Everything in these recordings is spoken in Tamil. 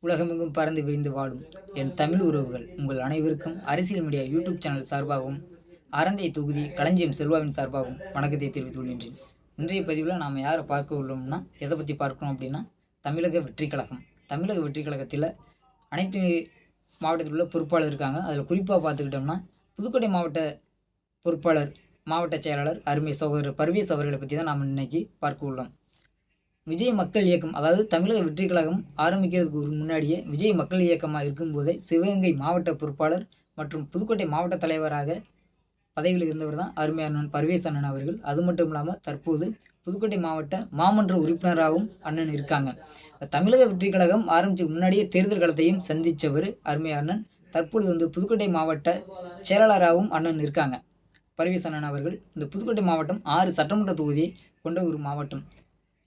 உலகமெங்கும் பறந்து விரிந்து வாழும் என் தமிழ் உறவுகள் உங்கள் அனைவருக்கும் அரசியல் மீடியா யூடியூப் சேனல் சார்பாகவும் அறந்தை தொகுதி களஞ்சியம் செல்வாவின் சார்பாகவும் வணக்கத்தை தெரிவித்துக் கொள்கின்றேன். இன்றைய பதிவில் நாம் யாரை பார்க்க உள்ளோம்னா எதை பற்றி பார்க்கணும் அப்படின்னா தமிழக வெற்றி கழகம். தமிழக வெற்றி கழகத்தில் அனைத்து மாவட்டத்தில் உள்ள பொறுப்பாளர் இருக்காங்க. அதில் குறிப்பாக பார்த்துக்கிட்டோம்னா புதுக்கோட்டை மாவட்ட பொறுப்பாளர் மாவட்ட செயலாளர் அருமை சகோதரர் பர்வேஸ் அவர்களை பற்றி தான் நாம் இன்னைக்கு பார்க்க உள்ளோம். விஜய் மக்கள் இயக்கம், அதாவது தமிழக வெற்றி கழகம் ஆரம்பிக்கிறதுக்கு ஒரு முன்னாடியே விஜய் மக்கள் இயக்கமாக இருக்கும்போதே சிவகங்கை மாவட்ட பொறுப்பாளர் மற்றும் புதுக்கோட்டை மாவட்ட தலைவராக பதவியில் இருந்தவர் தான் அருமை அண்ணன் பர்வேஸ் அண்ணன் அவர்கள். அது மட்டும் இல்லாமல் தற்போது புதுக்கோட்டை மாவட்ட மாமன்ற உறுப்பினராகவும் அண்ணன் இருக்காங்க. தமிழக வெற்றி கழகம் ஆரம்பிச்சதுக்கு முன்னாடியே தேர்தல் களத்தையும் சந்தித்தவர் அருமை அண்ணன். தற்பொழுது புதுக்கோட்டை மாவட்ட செயலாளராகவும் அண்ணன் இருக்காங்க பர்வேஸ் அண்ணன் அவர்கள். இந்த புதுக்கோட்டை மாவட்டம் 6 சட்டமன்ற தொகுதியை கொண்ட ஒரு மாவட்டம்.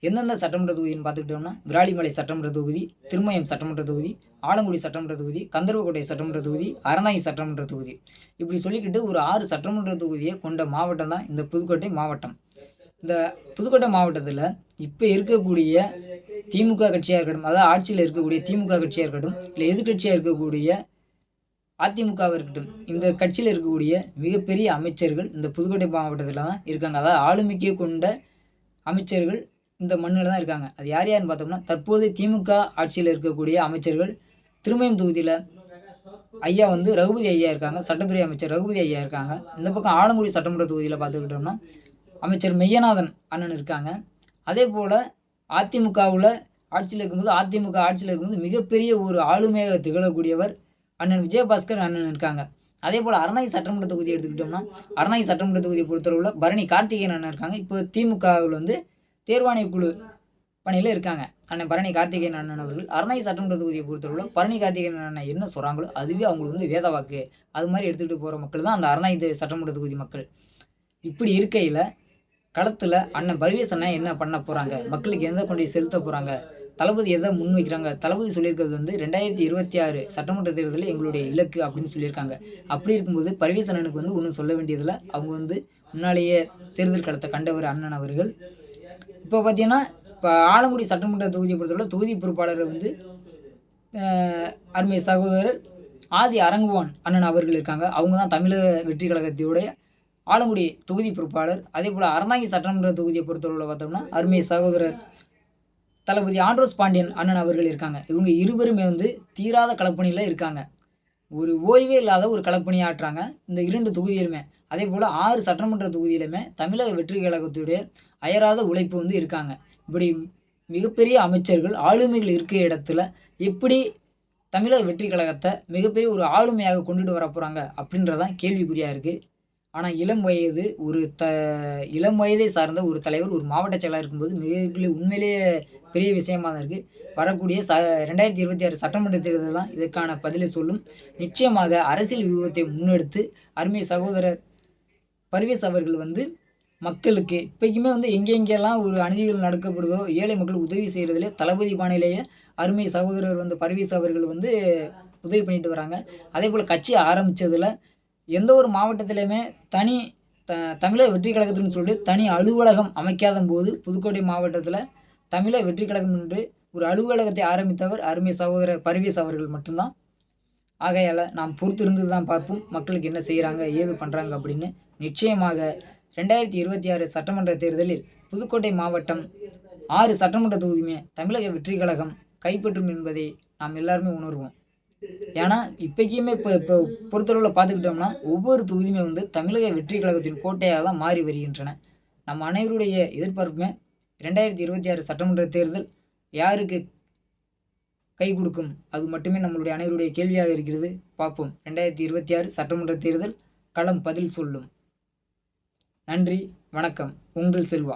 எந்தெந்த சட்டமன்ற தொகுதின்னு பார்த்துக்கிட்டோம்னா விராலிமலை சட்டமன்ற தொகுதி, திருமயம் சட்டமன்ற தொகுதி, ஆலங்குடி சட்டமன்ற தொகுதி, கந்தர்வக்கோட்டை சட்டமன்ற தொகுதி, அறந்தாங்கி சட்டமன்ற தொகுதி, இப்படி சொல்லிக்கிட்டு ஒரு 6 சட்டமன்ற தொகுதியை கொண்ட மாவட்டம் தான் இந்த புதுக்கோட்டை மாவட்டம். இந்த புதுக்கோட்டை மாவட்டத்தில் இப்போ இருக்கக்கூடிய திமுக கட்சியாக இருக்கட்டும், அதாவது ஆட்சியில் இருக்கக்கூடிய திமுக கட்சியாக இருக்கட்டும், இல்லை எதிர்கட்சியாக இருக்கக்கூடிய அதிமுகவாக இருக்கட்டும், இந்த கட்சியில் இருக்கக்கூடிய மிகப்பெரிய அமைச்சர்கள் இந்த புதுக்கோட்டை மாவட்டத்தில் தான் இருக்காங்க. அதாவது ஆளுமைக்கு கொண்ட அமைச்சர்கள் இந்த மண்ணில் தான் இருக்காங்க. அது யார் யாருன்னு பார்த்தோம்னா தற்போது திமுக ஆட்சியில் இருக்கக்கூடிய அமைச்சர்கள் திருமயம் தொகுதியில் ஐயா ரகுபதி ஐயா இருக்காங்க, சட்டத்துறை அமைச்சர் ரகுபதி ஐயா இருக்காங்க. இந்த பக்கம் ஆலங்குடி சட்டமன்ற தொகுதியில் பார்த்துக்கிட்டோம்னா அமைச்சர் மெய்யநாதன் அண்ணன் இருக்காங்க. அதே போல் அதிமுகவில் ஆட்சியில் இருக்கும்போது அதிமுக ஆட்சியில் இருக்கும்போது மிகப்பெரிய ஒரு ஆளுமையாக திகழக்கூடியவர் அண்ணன் விஜயபாஸ்கர் அண்ணன் இருக்காங்க. அதே போல் அறந்தாங்கி சட்டமன்ற தொகுதி எடுத்துக்கிட்டோம்னா அறந்தாங்கி சட்டமன்ற தொகுதியை பொறுத்தளவில் பரணி கார்த்திகேயன் அண்ணன் இருக்காங்க. இப்போ திமுகவில் தேர்வாணைய குழு பணியில் இருக்காங்க அண்ணன் பரணி கார்த்திகேயன் அண்ணன் அவர்கள். அறந்தாங்கி சட்டமன்ற தொகுதியை பொறுத்தளவில் பரணி கார்த்திகேயன் அண்ணன் என்ன சொல்கிறாங்களோ அதுவே அவங்களுக்கு வேத வாக்கு, அது மாதிரி எடுத்துகிட்டு போகிற மக்கள் தான் அந்த அறந்தாங்கி சட்டமன்ற தொகுதி மக்கள். இப்படி இருக்கையில் களத்தில் அண்ணன் பர்வேஸ் அண்ணன் என்ன பண்ண போகிறாங்க, மக்களுக்கு எந்த கொண்டு செலுத்த போகிறாங்க, தளபதி எதை முன் வைக்கிறாங்க. தளபதி சொல்லியிருக்கிறது 2026 சட்டமன்ற தேர்தலில் எங்களுடைய இலக்கு அப்படின்னு சொல்லியிருக்காங்க. அப்படி இருக்கும்போது பர்வேஸ் அண்ணனுக்கு ஒன்றும் சொல்ல வேண்டியதில்லை. அவங்க முன்னாலேயே தேர்தல் களத்தை கண்டவர் அண்ணன் அவர்கள். இப்போ பார்த்தீங்கன்னா இப்போ ஆலங்குடி சட்டமன்ற தொகுதியை பொறுத்தவரை தொகுதி பொறுப்பாளர் அருமை சகோதரர் ஆதி அரங்குவான் அண்ணன் அவர்கள் இருக்காங்க. அவங்க தான் தமிழக வெற்றி கழகத்தினுடைய ஆலங்குடி தொகுதி பொறுப்பாளர். அதே போல் அறந்தாங்கி சட்டமன்ற தொகுதியை பொறுத்தவரை பார்த்தோம்னா அருமை சகோதரர் தளபதி ஆண்ட்ரோஸ் பாண்டியன் அண்ணன் அவர்கள் இருக்காங்க. இவங்க இருவருமே தீராத களப்பணியில் இருக்காங்க. ஒரு ஓய்வே இல்லாத ஒரு களப்பணி ஆற்றுறாங்க இந்த 2 தொகுதியிலுமே. அதே போல் 6 சட்டமன்ற தொகுதியிலுமே தமிழக வெற்றி கழகத்துடைய அயராத உழைப்பு இருக்காங்க. இப்படி மிகப்பெரிய அமைச்சர்கள் ஆளுமைகள் இருக்கிற இடத்துல எப்படி தமிழக வெற்றி கழகத்தை மிகப்பெரிய ஒரு ஆளுமையாக கொண்டுட்டு வர போகிறாங்க அப்படின்றதான் கேள்விக்குறியாக இருக்குது. ஆனால் இளம் வயதை சார்ந்த ஒரு தலைவர் ஒரு மாவட்ட செயலாளர் இருக்கும்போது உண்மையிலேயே பெரிய விஷயமாக தான் இருக்குது. வரக்கூடிய 2026 சட்டமன்ற தேர்தல் தான் இதற்கான பதிலை சொல்லும். நிச்சயமாக அரசியல் வியூகத்தை முன்னெடுத்து அருமை சகோதரர் பர்வேஸ் அவர்கள் மக்களுக்கு இப்போக்குமே எங்கெங்கெல்லாம் ஒரு அநீதிகள் நடக்கப்படுதோ ஏழை மக்களுக்கு உதவி செய்கிறதுலே தளபதி பாணியிலேயே அருமை சகோதரர் பர்வேஸ் அவர்கள் உதவி பண்ணிட்டு வராங்க. அதே போல் கட்சி ஆரம்பித்ததில் எந்த ஒரு மாவட்டத்திலையுமே தமிழக வெற்றி கழகத்துன்னு சொல்லிட்டு தனி அலுவலகம் அமைக்காத போது புதுக்கோட்டை மாவட்டத்தில் தமிழக வெற்றி கழகம் என்று ஒரு அலுவலகத்தை ஆரம்பித்தவர் அருமை சகோதரர் பர்வேஸ் அவர்கள் மட்டும்தான். ஆகையால் நாம் பொறுத்திருந்து தான் பார்ப்போம் மக்களுக்கு என்ன செய்கிறாங்க ஏது பண்ணுறாங்க அப்படின்னு. நிச்சயமாக 2026 சட்டமன்ற தேர்தலில் புதுக்கோட்டை மாவட்டம் 6 சட்டமன்ற தொகுதியுமே தமிழக வெற்றி கழகம் கைப்பற்றும் என்பதை நாம் எல்லாருமே உணர்வோம். ஏன்னா இப்போக்குமே இப்போ பொறுத்தளவில் பார்த்துக்கிட்டோம்னா ஒவ்வொரு தொகுதியுமே தமிழக வெற்றி கழகத்தின் கோட்டையாக தான் மாறி வருகின்றன. நம்ம அனைவருடைய எதிர்பார்ப்புமே 2026 சட்டமன்ற தேர்தல் யாருக்கு கை கொடுக்கும், அது மட்டுமே நம்மளுடைய அனைவருடைய கேள்வியாக இருக்கிறது. பார்ப்போம். 2026 சட்டமன்ற தேர்தல் களம் பதில் சொல்லும். நன்றி, வணக்கம். உங்கள் செல்வா.